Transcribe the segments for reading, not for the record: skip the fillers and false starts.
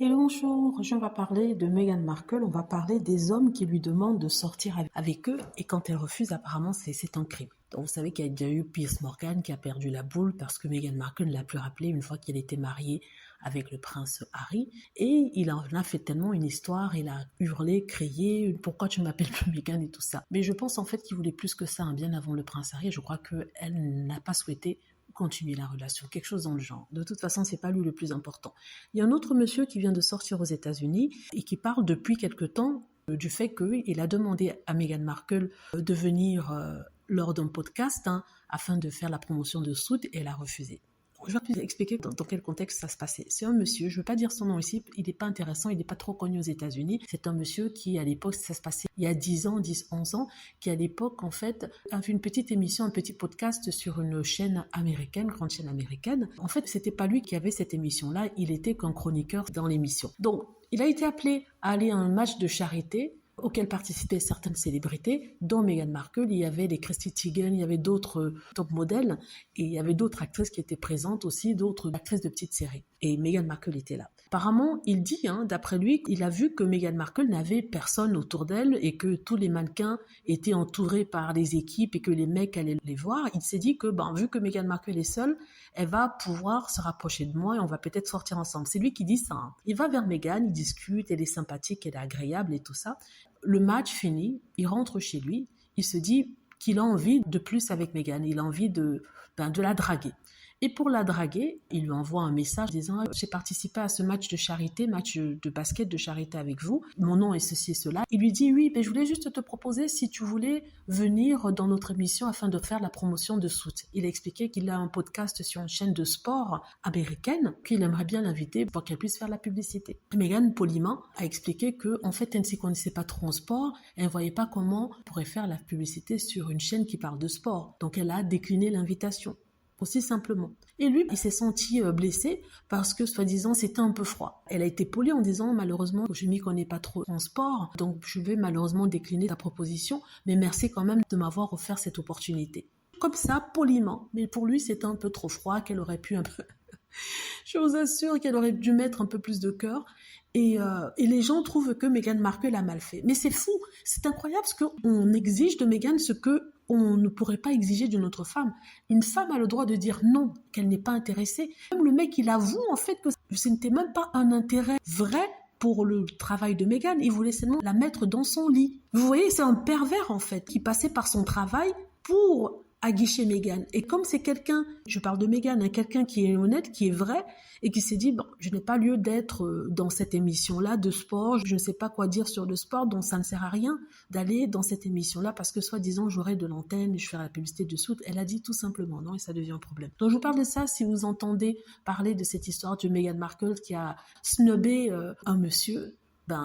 Hello, bonjour, aujourd'hui on va parler de Meghan Markle, on va parler des hommes qui lui demandent de sortir avec eux et quand elle refuse, apparemment c'est un crime. Donc vous savez qu'il y a déjà eu Piers Morgan qui a perdu la boule parce que Meghan Markle ne l'a plus rappelé une fois qu'elle était mariée avec le prince Harry et il en a fait tellement une histoire, il a hurlé, crié, pourquoi tu m'appelles plus Meghan et tout ça. Mais je pense en fait qu'il voulait plus que ça, hein, bien avant le prince Harry, je crois qu'elle n'a pas souhaité continuer la relation, quelque chose dans le genre. De toute façon, c'est pas lui le plus important. Il y a un autre monsieur qui vient de sortir aux États-Unis et qui parle depuis quelque temps du fait qu'il a demandé à Meghan Markle de venir lors d'un podcast afin de faire la promotion de Suits et elle a refusé. Je vais vous expliquer dans quel contexte ça se passait. C'est un monsieur, je ne veux pas dire son nom ici, il n'est pas intéressant, il n'est pas trop connu aux États-Unis. C'est un monsieur qui, à l'époque, ça se passait il y a 10 ans, 10, 11 ans, qui à l'époque, en fait, a fait une petite émission, un petit podcast sur une chaîne américaine, grande chaîne américaine. En fait, c'était pas lui qui avait cette émission-là, il était qu'un chroniqueur dans l'émission. Donc, il a été appelé à aller à un match de charité auquel participaient certaines célébrités, dont Meghan Markle. Il y avait les Chrissy Teigen, il y avait d'autres top modèles, et il y avait d'autres actrices qui étaient présentes aussi, d'autres actrices de petites séries. Et Meghan Markle était là. Apparemment, il dit, d'après lui, il a vu que Meghan Markle n'avait personne autour d'elle et que tous les mannequins étaient entourés par les équipes et que les mecs allaient les voir. Il s'est dit que, vu que Meghan Markle est seule, elle va pouvoir se rapprocher de moi et on va peut-être sortir ensemble. C'est lui qui dit ça. Il va vers Meghan, il discute, elle est sympathique, elle est agréable et tout ça. Le match fini, il rentre chez lui, il se dit qu'il a envie de plus avec Meghan, il a envie de la draguer. Et pour la draguer, il lui envoie un message disant « J'ai participé à ce match de charité, match de basket de charité avec vous. Mon nom est ceci et cela. » Il lui dit « Oui, mais je voulais juste te proposer si tu voulais venir dans notre émission afin de faire la promotion de Suits. » Il a expliqué qu'il a un podcast sur une chaîne de sport américaine, qu'il aimerait bien l'inviter pour qu'elle puisse faire la publicité. Meghan, poliment, a expliqué qu'en fait, elle ne s'y connaissait pas trop en sport. Elle ne voyait pas comment on pourrait faire la publicité sur une chaîne qui parle de sport. Donc, elle a décliné l'invitation. Aussi simplement. Et lui, il s'est senti blessé parce que, soi-disant, c'était un peu froid. Elle a été polie en disant, malheureusement, je m'y connais pas trop en sport, donc je vais malheureusement décliner ta proposition, mais merci quand même de m'avoir offert cette opportunité. Comme ça, poliment. Mais pour lui, c'était un peu trop froid, qu'elle aurait pu un peu... Je vous assure qu'elle aurait dû mettre un peu plus de cœur. Et les gens trouvent que Meghan Markle a mal fait. Mais c'est fou, c'est incroyable parce qu'on exige de Meghan ce que on ne pourrait pas exiger d'une autre femme. Une femme a le droit de dire non, qu'elle n'est pas intéressée. Même le mec, il avoue en fait que ce n'était même pas un intérêt vrai pour le travail de Meghan. Il voulait seulement la mettre dans son lit. Vous voyez, c'est un pervers en fait qui passait par son travail pour aguicher Meghan. Et comme c'est quelqu'un, je parle de Meghan, quelqu'un qui est honnête, qui est vrai, et qui s'est dit, je n'ai pas lieu d'être dans cette émission-là de sport, je ne sais pas quoi dire sur le sport, donc ça ne sert à rien d'aller dans cette émission-là, parce que soi-disant, j'aurai de l'antenne, je ferai la publicité de Suits. Elle a dit tout simplement non, et ça devient un problème. Donc je vous parle de ça si vous entendez parler de cette histoire de Meghan Markle qui a snobé un monsieur,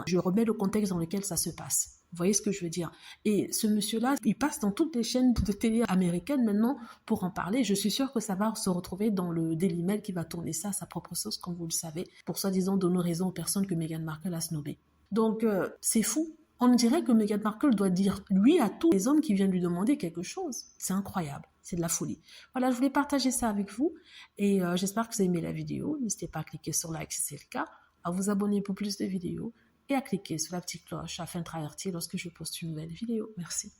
je remets le contexte dans lequel ça se passe. Vous voyez ce que je veux dire? Et ce monsieur-là, il passe dans toutes les chaînes de télé américaines maintenant pour en parler. Je suis sûre que ça va se retrouver dans le Daily Mail qui va tourner ça à sa propre sauce, comme vous le savez, pour soi-disant donner raison aux personnes que Meghan Markle a snobées. Donc, c'est fou. On dirait que Meghan Markle doit dire oui à tous les hommes qui viennent lui demander quelque chose. C'est incroyable. C'est de la folie. Voilà, je voulais partager ça avec vous et j'espère que vous avez aimé la vidéo. N'hésitez pas à cliquer sur like si c'est le cas, à vous abonner pour plus de vidéos et à cliquer sur la petite cloche afin d'être averti lorsque je poste une nouvelle vidéo. Merci.